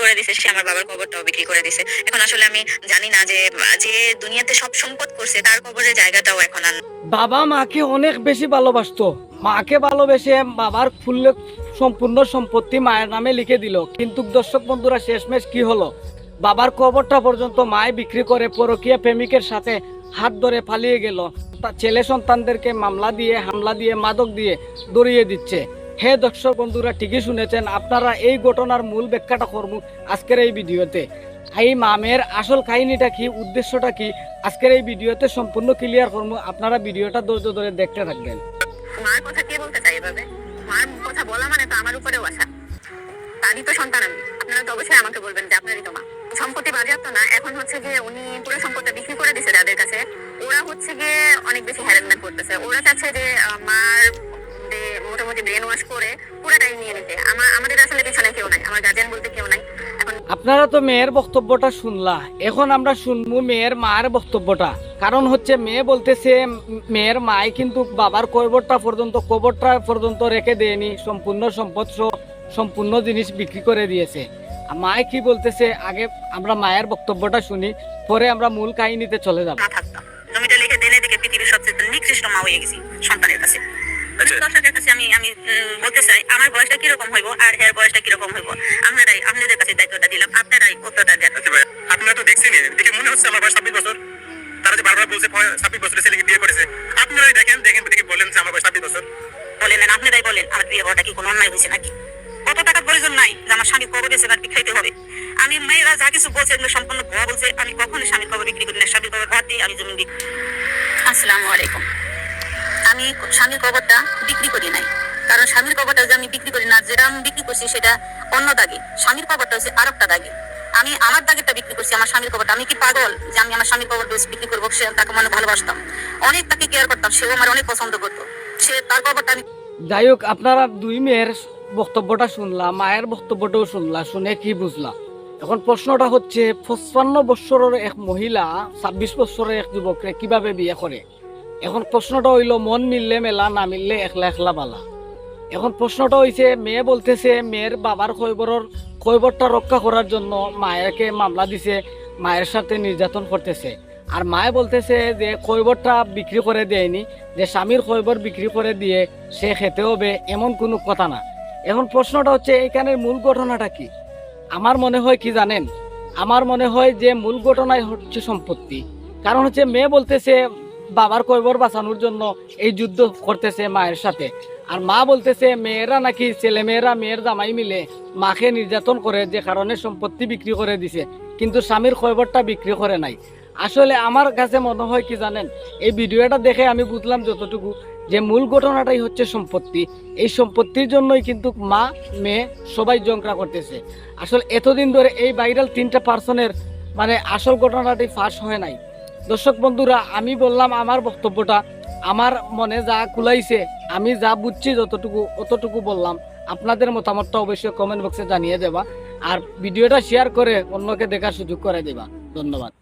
করে দিছে, সে আমার বাবার কবরটাও বিক্রি করে দিছে। এখন আসলে আমি জানি না যে যে দুনিয়াতে সব সম্পদ করছে তার কবরের জায়গাটাও এখন আর বাবা মাকে অনেক বেশি ভালোবাসতো, মাকে ভালোবেসে বাবার ফুল সম্পূর্ণ সম্পত্তি মায়ের নামে লিখে দিল। কিন্তু দর্শক বন্ধুরা, শেষমেশ কি হলো? বাবার কবরটা পর্যন্ত মায় বিক্রি করে পরকীয়া প্রেমিকের সাথে হাত ধরে পালিয়ে গেল। তার ছেলে সন্তানদেরকে মামলা দিয়ে, হামলা দিয়ে, মাদক দিয়ে দড়িয়ে দিচ্ছে। হে দর্শক বন্ধুরা, ঠিকই শুনেছেন আপনারা। এই ঘটনার মূল ব্যাখ্যাটা করব আজকের এই ভিডিওতে। এই মামের আসল কাহিনীটা কি, উদ্দেশ্যটা কি, আজকের এই ভিডিওতে সম্পূর্ণ ক্লিয়ার করবো। আপনারা ভিডিওটা ধৈর্য ধরে দেখতে থাকবেন। মার কথা কে বলতে চাই এভাবে? মার কথা বলা মানে তো আমার উপরেও আসা। তারই তো সন্তান আমি। আপনারা তো অবশ্যই আমাকে বলবেন যে আপনারই তো মা। সম্পত্তি বাজেয়াপ্ত না, এখন হচ্ছে গিয়ে উনি পুরো সম্পত্তি বিক্রি করে দিছে যাদের কাছে। ওরা হচ্ছে গিয়ে অনেক বেশি হ্যারাসমেন্ট করতেছে। ওরা চাচ্ছে যে মার মোটামুটি ব্রেন ওয়াশ করে পুরাটাই নিয়ে নিতে। আমাদের আসলে পিছনে কেউ নাই, আমার গার্জিয়ান বলতে কেউ নাই। এখন আপনারা তো মেয়ের বক্তব্যটা শুনলা, এখন আমরা শুনবো মেয়ের মায়ের বক্তব্যটা। কারণ হচ্ছে মেয়ে বলতেছে মেয়ের মায় কিন্তু বাবার কবরটা পর্যন্ত রেখে দেয়নি, সম্পূর্ণ সম্পদ সম্পূর্ণ জিনিস বিক্রি করে দিয়েছে। আর মায় কি বলতেছে আগে আমরা মায়ের বক্তব্যটা শুনি, পরে আমরা মূল কাহিনীতে চলে যাব। না থাকতাম, জমিটা লিখে দেনে দিকে পৃথিবীর সবচেয়ে নিকৃষ্ট মা হয়ে গেছি সন্তানের কাছে। দর্শকের কাছে আমি বলতে চাই, আমার বয়সটা কিরকম হইব আর এর বয়সটা কিরকম হইব, আপনাদের কাছে দায়িত্বটা দিলাম, আপনারাই উত্তরটা দেন। আপনারা তো দেখছেন, দেখে মনে হচ্ছে আমার বয়স 26 বছর। তারা যে বারবার বলছে 26 বছরের ছেলেকে বিয়ে করেছে, আপনারাই দেখেন দেখে বলেন যে আমার বয়স 26 বছর। বলেন, আপনারাই বলেন আমার বিয়ে হওয়াটা কি কোনো অন্যায় হয়েছে নাকি? কত টাকার প্রয়োজন নাই যে আমার স্বামী কবর গেছে তার খাইতে হবে। আমি মেয়েরা যা কিছু বলছে এগুলো সম্পূর্ণ ভুয়া বলছে। আমি কখনোই স্বামীর কবর বিক্রি করি না, স্বামীর কবর ভাত দিয়ে আমি জমি বিক্রি। আসসালামু আলাইকুম। আমি স্বামীর কবরটা বিক্রি করি নাই, কারণ স্বামীর কবরটা যে আমি বিক্রি করি না, যেটা আমি বিক্রি করছি সেটা অন্য দাগে। স্বামীর কবরটা হচ্ছে আরেকটা দাগে। আমি আমার দাগেরটা বিক্রি করছি, আমার স্বামীর কবরটা। আমি কি পাগল যে আমি আমার স্বামীর কবর বিক্রি করবো? সে তাকে মানে ভালোবাসতাম, অনেক তাকে কেয়ার করতাম, সেও আমার অনেক পছন্দ করতো। সে তার কবরটা আমি। যাই হোক, আপনারা দুই মেয়ের বক্তব্যটা শুনলাম, মায়ের বক্তব্যটাও শুনলাম, শুনে কি বুঝলাম? এখন প্রশ্নটা হচ্ছে 55 বছরের এক মহিলা 26 বছরের এক যুবককে কিভাবে বিয়ে করে? এখন প্রশ্নটা হইল মন মিললে মেলা, না মিললে একলা একলা বালা। এখন প্রশ্নটা হইছে মেয়ে বলতেছে মেয়ের বাবার কৈবরটা রক্ষা করার জন্য মায়েরকে মামলা দিছে, মায়ের সাথে নির্যাতন করতেছে। আর মায়ে বলতেছে যে কৈবরটা বিক্রি করে দেয়নি, যে স্বামীর কৈবর বিক্রি করে দিয়ে সে খেতে হবে, এমন কোনো কথা না। এখন প্রশ্নটা হচ্ছে এইখানের মূল ঘটনাটা কি? আমার মনে হয় কি জানেন, আমার মনে হয় যে মূল ঘটনাই হচ্ছে সম্পত্তি। কারণ হচ্ছে মেয়ে বলতেছে বাবার কৈবর বাঁচানোর জন্য এই যুদ্ধ করতেছে মায়ের সাথে। আর মা বলতেছে মেয়েরা নাকি, ছেলেমেয়েরা মেয়ের জামাই মিলে মাকে নির্যাতন করে, যে কারণে সম্পত্তি বিক্রি করে দিছে, কিন্তু স্বামীর কৈবরটা বিক্রি করে নাই। আসলে আমার কাছে মনে হয় কি জানেন, এই ভিডিওটা দেখে আমি বুঝলাম যতটুকু, যে মূল ঘটনাটাই হচ্ছে সম্পত্তি। এই সম্পত্তির জন্যই কিন্তু মা মেয়ে সবাই ঝগড়া করতেছে। আসলে এতদিন ধরে এই ভাইরাল 3টা পার্সনের মানে আসল ঘটনাটি ফাঁস হয় নাই। দর্শক বন্ধুরা, আমি বললাম আমার বক্তব্যটা, আমার মনে যা কুলাইছে, আমি যা বুঝছি যতটুকু অতটুকু বললাম। আপনাদের মতামতটা অবশ্যই কমেন্ট বক্সে জানিয়ে দেবা, আর ভিডিওটা শেয়ার করে অন্যকে দেখার সুযোগ করে দেবা। ধন্যবাদ।